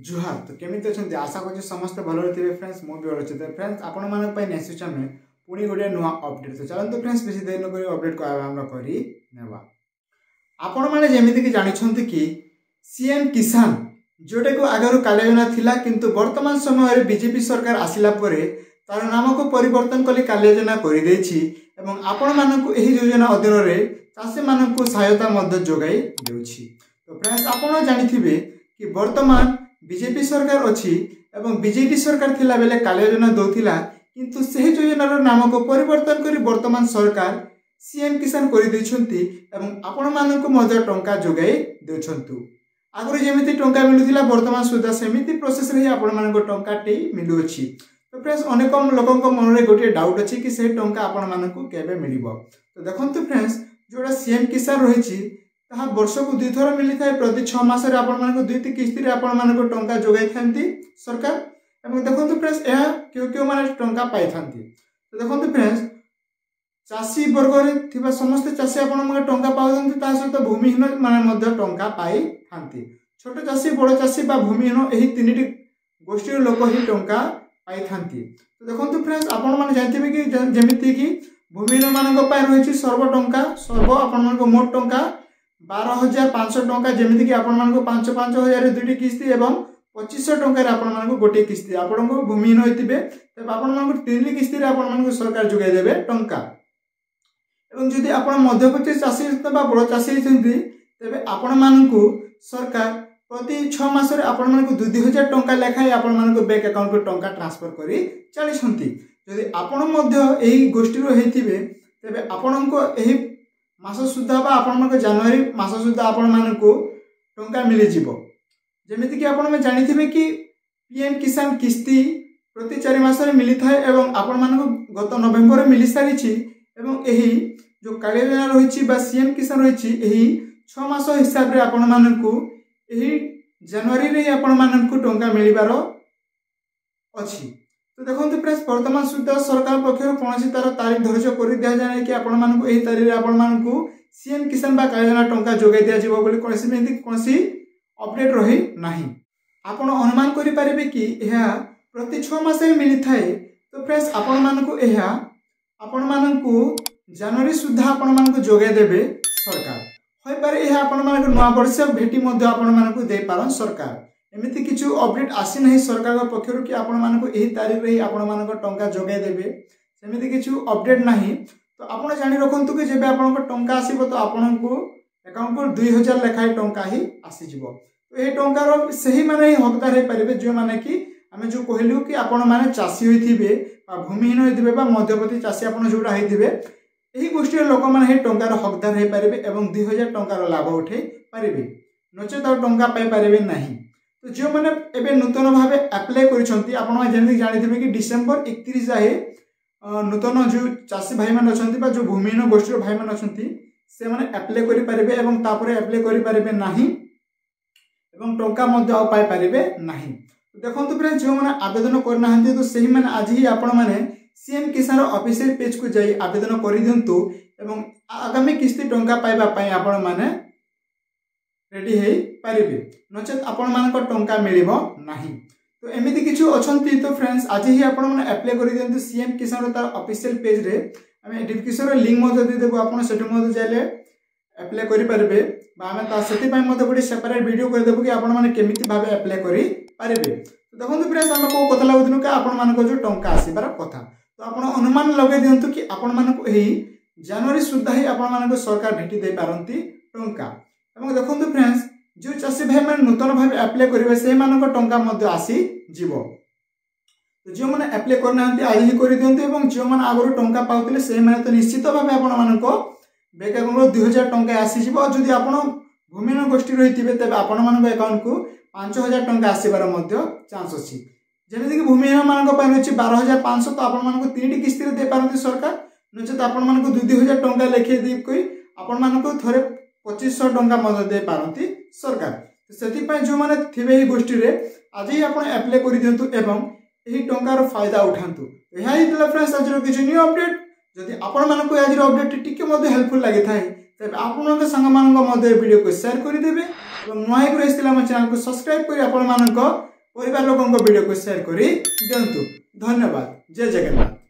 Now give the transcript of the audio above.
जुहार तो केमी अच्छा आशा कर समस्त भल थे फ्रेंड्स मु भी भल अच्छे तो फ्रेंड्स आपण मानी नेक्स्ट आम पुणी गोटे नुआ अपडेट तो चलते फ्रेंड्स बेसी देर नक अपडेट को आरंभ करवा आपण मैंने जमीक जानते कि सीएम किसान जोटा को आगर काले योजना थिला किंतु वर्तमान समय बीजेपी सरकार आसिला परे तार नाम को परिवर्तन कले काले योजना कर आपण मानक योजना अधीन में चाषी मानक सहायता जोगाई देउछि। तो फ्रेंड्स आपण जानिथिबे कि वर्तमान बीजेपी सरकार अच्छी एवं बीजेपी सरकार थिला बेले काले योजना दौला किंतु सही योजनार नाम को परिवर्तन कर वर्तमान सरकार सीएम किसान कर आपण मानक टंका जोगाई देउछंतु। आगु जमी टंका मिलूला वर्तमान सुधा सेमिति प्रोसेस रे आपण मानक टंकाटी मिलुछि। तो फ्रेंड्स अनेक लोकों मन में गोटे डाउट अच्छी कि से टंका आपण मानक केबे मिलिबो। तो देखंतु फ्रेंड्स जोड़ा सीएम किसान रही ताहा वर्ष को 2 थर मिली थाए प्रति 6 मास रे आपण मानक 2 किस्ती रे आपण मानक टंका जोगाई थांती सरकार एवं देखंतु फ्रेंड्स यह क्यों माने टंका पाई थांती। तो देखंतु फ्रेंड्स चाषी वर्ग रे थिबा समस्त चाषी आपण मानक टंका पाउछंती ता सहित भूमिहीन माने मध्य टंका पाई थांती। छोट चाषी बड़ चाषी बा भूमिहीन एही तीनटी गोष्ठी लोक ही टंका पाई थांती। तो देखंतु फ्रेंड्स आपण माने जानथिबे कि जेमिति कि भूमिहीन मानक पाई रहिछि सर्व टंका सर्व आपण मानक मोट टंका 12,500 टंका जमीती कि आपण मानक 5,000 दुईटी किस्ती एवं 2500 टंका आपण मानक गोटे किस्ती आपण भूमिहीन होइतिबे तब आपण मानक 3 किस्ती रे आपण मानक सरकार जोगाई देबे टंका एवं जदि आपण मध्यवर्ती चाषी बा बड़ चाषी होइछन्ती तबे आपण मानक सरकार प्रति 6 मास रे आपण मानक 2,000 टंका लेखाय आपण मानक बैंक अकाउंट को टंका ट्रांसफर करी चलीछन्ती। जदि आपण मध्य एही गोष्ठी रो हेतिबे तबे आपणको एही मास सुधा बा आपण जनवरी मास सुधा आपण मानक टंका मिली जिवो। जेमिति कि आपण में जानिथिबे कि पीएम किसान किस्ती प्रति 4 मास रे मिली थाए एवं आपण मानक गत नवेम्बर मिली सारिछि एवं एही जो काले योजना रहिछि बा सीएम किसान रहिछि एही 6 मास हिसाब रे आपण मानक एही जनवरी रे आपण मानक टंका मिलिबार अछि। तो देखो फ्रेंड्स वर्तमान सुधा सरकार पक्षर कौन तार तारीख धर्य कर दि जाए कि आपण मानक एही तारीख रे आपण मानक सीएम किसान बा काले योजना टंका जोगाई दिया जिवो बोली कोनसी अपडेट रही नाही। आपण अनुमान करि परिबे कि एहा प्रति 6 मास रे मिली थाए। तो फ्रेंड्स आपण मानक एहा आपण मानक जनवरी सुधा आपण मानक जोगाई देबे सरकार होय पारे एहा आपण मानक नवा वर्ष भेटी मध्ये आपण मानक दे पारन सरकार एमिति किछु अपडेट आसी नहीं सरकार पक्षर कि आपण मानक एही तारीख रे आपण मानक टंका जोगाई देबे सेमिति किछु अपडेट नाही। तो आपण जानि रखंतु कि जेबे आपण टंका आसीबो तो आपण को अकाउंट को 2,000 लेखाय टंका ही आसी जिवो। तो एही टंका रो सही माने हकदार हे परिबे जो माने कि आमे जो कहलु कि आपण माने चासी होइथिबे बा भूमिहीन होइथिबे बा मध्यवर्ती चासी आपण जोडा होइथिबे एही गोष्ठी लोक माने हे टंकार हकदार हे परिबे एवं 2,000 टंकार लाभ उठे परिबे नचेत टंका पाई परिबे नाही। तो जो मैंने एबे नूतन भाव अप्लाई करिसंती आपण जेमि जानिथिबे कि डिसेंबर 31 जाए नूतन जो चाषी भाई मान अछंती बा जो भूमिहीन गोष्ठी भाई मान अछंती से माने अप्लाई करि परिबे एवं तापरे अप्लाई करि परिबे नाही एवं टंका मध्ये आ पाई परिबे नाही। तो देखंतु फ्रेंड्स जो माने आवेदन करना हंती तो सही माने आज ही आपण माने सीएम किसान ऑफिशियल पेज को जाई आवेदन करि दियंतु एवं आगामी किस्ती टंका पाइबा पई आपण माने रेडी हे परिबे नचेत आपण मानक टंका मिलिबो नाही। तो एमिति किछु अछंती। तो फ्रेंड्स आज ही आपण माने अप्लाई करि दियंतु सीएम किसान तार ऑफिशियल पेज रे आमे डिस्क्रिप्शन रे लिंक मध्ये दे देबो आपण सेठ मध्ये जाले अप्लाई करि परिबे बा आमे ता सेति पई मध्ये गोटे सेपरेट वीडियो कर देबो कि आपण माने केमिति भाबे अप्लाई करि परिबे। तो देखंतु फ्रेंड्स हम को कथा लागुदिनु कि आपण मानक जो टंका आसीबार कथा तो आपण अनुमान लगे दियंतु कि आपण मानक एही जनवरी सुद्धा ही आपण मानक सरकार भेटी दे पारंती टंका एवं देखंतु फ्रेंड्स जो चाषी भाई मान नूतन भाव अप्लाई करेंगे से मानक टंका मध्ये आसी जीवो। तो जो मैंने अप्लाई करना आज ही कर दियंतु एवं जो मैंने आगुरी टंका पाउतिले से माने तो निश्चित भाव आपण मानक बैंक अकाउंट 2,000 टंका आसी जीवो। जदि आपण भूमिहीन गोष्ठी रहिथिबे तबे आपण मानक अकाउंट को 5,000 टंका आसीबार मध्ये चांस अछि। जेमिति कि भूमिहीन मानक पय अछि 12,500 तो आपण मानक 3टी किस्ती रे दे पारंती सरकार नचेत आपण मानक 2,000 टंका लेखे दे कोई आपण मानक थरे 2,500 टंका मध्ये दे पारंती सरकार। तो सेति पय जो माने थिबे ही गोष्ठी रे आज ही आपण अप्लाई करि दियंतु एवं एही टंकार फायदा उठांतु। एहा ही दिला फ्रेंड्स आज रो किछु न्यू अपडेट जदि आपण मानक आज रो अपडेट टिके मध्ये हेल्पफुल लागि थाए तबे आपण संग मानक मध्ये वीडियो को शेयर करि देबे और नुआ ही आम चैनल को सब्सक्राइब कर आपण परिवार लोकों वीडियो को शेयर कर दिंतु। धन्यवाद। जय जगन्नाथ।